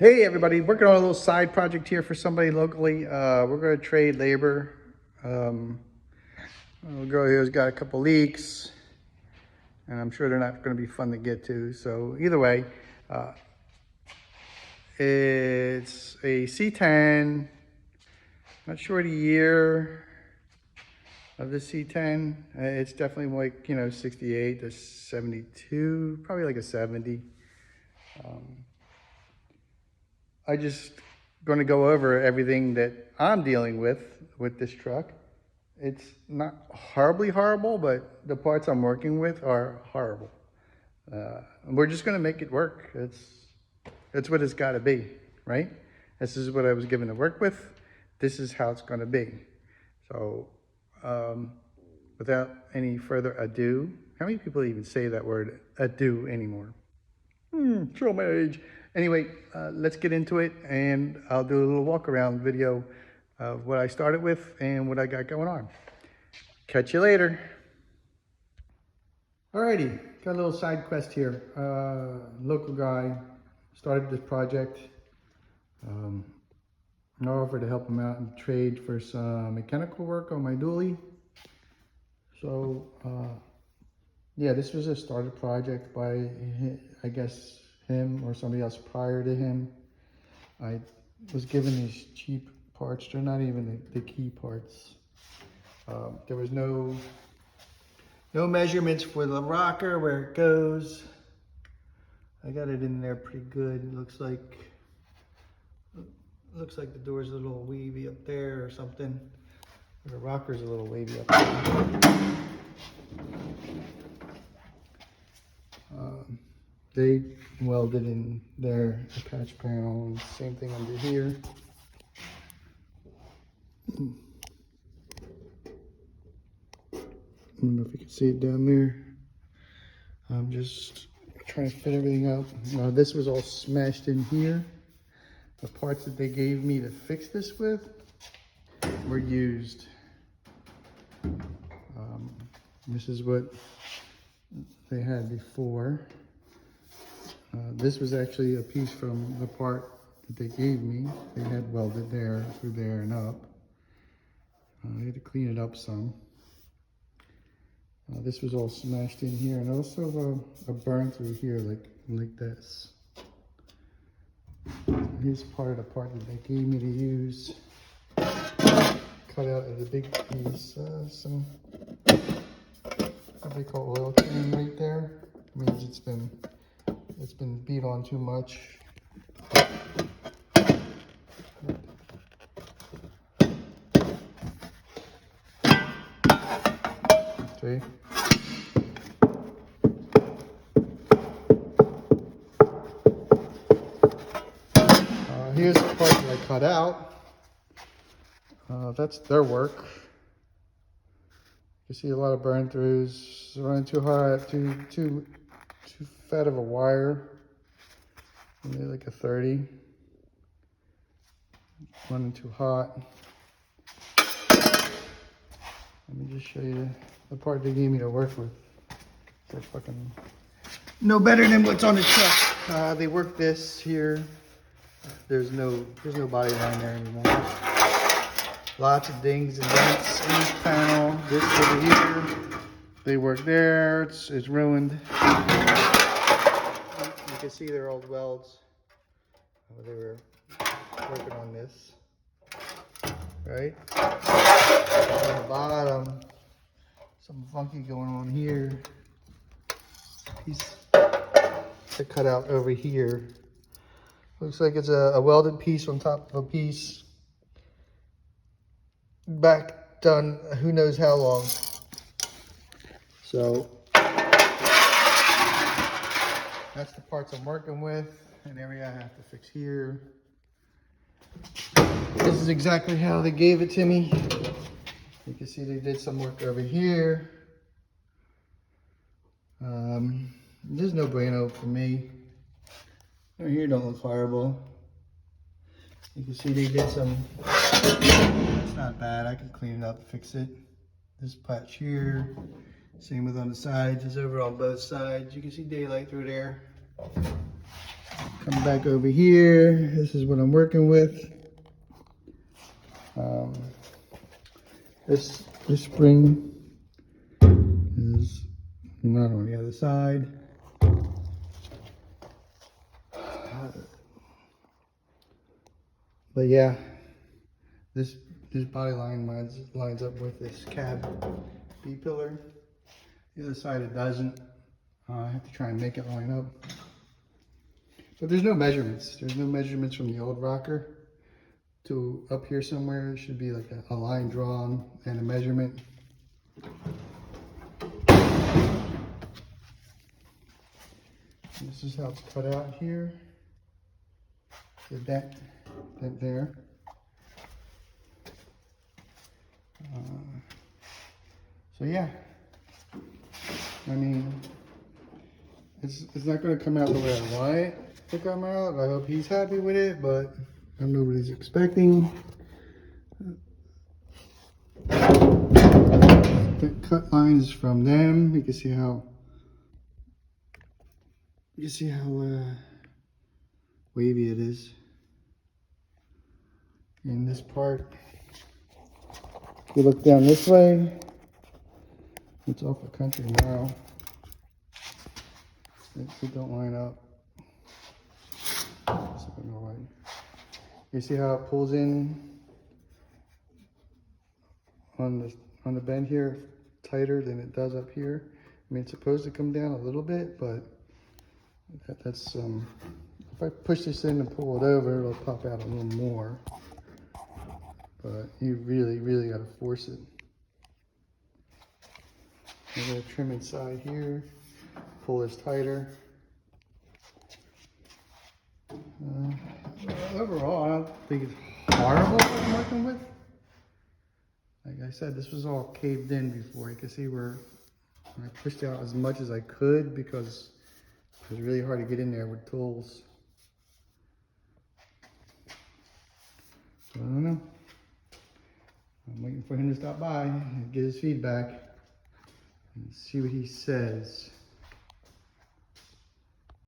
Hey everybody, working on a little side project here for somebody locally. We're going to trade labor. A girl here's got a couple leaks, and I'm sure they're not going to be fun to get to. So either way, it's a C10. Not sure the year of the C10. It's definitely like 68 to 72, probably like a 70. I just going to go over everything that I'm dealing with this truck. It's not horribly horrible, but the parts I'm working with are horrible. We're just going to make it work. It's what it's got to be, right? This is what I was given to work with. This is how it's going to be. So without any further ado, how many people even say that word ado anymore? Show my age. Anyway, let's get into it, and I'll do a little walk around video of what I started with and what I got going on. Catch you later. Alrighty, got a little side quest here. Local guy started this project. I offered to help him out and trade for some mechanical work on my dually. So yeah, this was a started project by, I guess, him or somebody else prior to him. I was given these cheap parts. They're not even the key parts. There was no measurements for the rocker, where it goes. I got it in there pretty good. It looks like the door's a little wavy up there or something. The rocker's a little wavy up there. They welded in their patch panel. Same thing under here. I don't know if you can see it down there. I'm just trying to fit everything up. This was all smashed in here. The parts that they gave me to fix this with were used. This is what they had before. This was actually a piece from the part that they gave me. They had welded there, through there and up. I had to clean it up some. This was all smashed in here, and also a burn through here, like this. Here's part of the part that they gave me to use. Cut out of the big piece, some what they call oil can right there. Means it's been beat on too much. Okay. Here's the part that I cut out. That's their work. You see a lot of burn throughs. Running too hard, too fat of a wire. Maybe like a 30. Running too hot. Let me just show you the part they gave me to work with. They're fucking no better than what's on the truck. They work this here. There's no body line there anymore. Lots of dings and dents in this panel. This over here. They work there. It's ruined. You can see their old welds. They were working on this. Right? On the bottom, something funky going on here. Piece to cut out over here. Looks like it's a welded piece on top of a piece. Back done who knows how long. So that's the parts I'm working with. An area I have to fix here. This is exactly how they gave it to me. You can see they did some work over here. There's no bueno for me. Right here don't look horrible. You can see they did some, it's not bad. I can clean it up, fix it. This patch here, same with on the sides, it's over on both sides. You can see daylight through there. Come back over here. This is what I'm working with. This spring is not on the other side. But yeah, this body line lines up with this cab B pillar. The other side it doesn't. I have to try and make it line up. But there's no measurements. There's no measurements from the old rocker to up here somewhere. It should be like a line drawn and a measurement. This is how it's cut out here. The dent there. So yeah, I mean, it's not going to come out the way I want it to come out. I hope he's happy with it, but I don't know what he's expecting. The cut lines from them. You can see how wavy it is. In this part, if you look down this way, it's off the country now. It don't line up. You see how it pulls in on the bend here tighter than it does up here. I mean, it's supposed to come down a little bit, but that's if I push this in and pull it over, it'll pop out a little more. But you really got to force it. I'm going to trim inside here, pull this tighter. Overall, I don't think it's horrible what I'm working with. Like I said, this was all caved in before. You can see where I pushed out as much as I could because it was really hard to get in there with tools. So I don't know. I'm waiting for him to stop by and get his feedback and see what he says.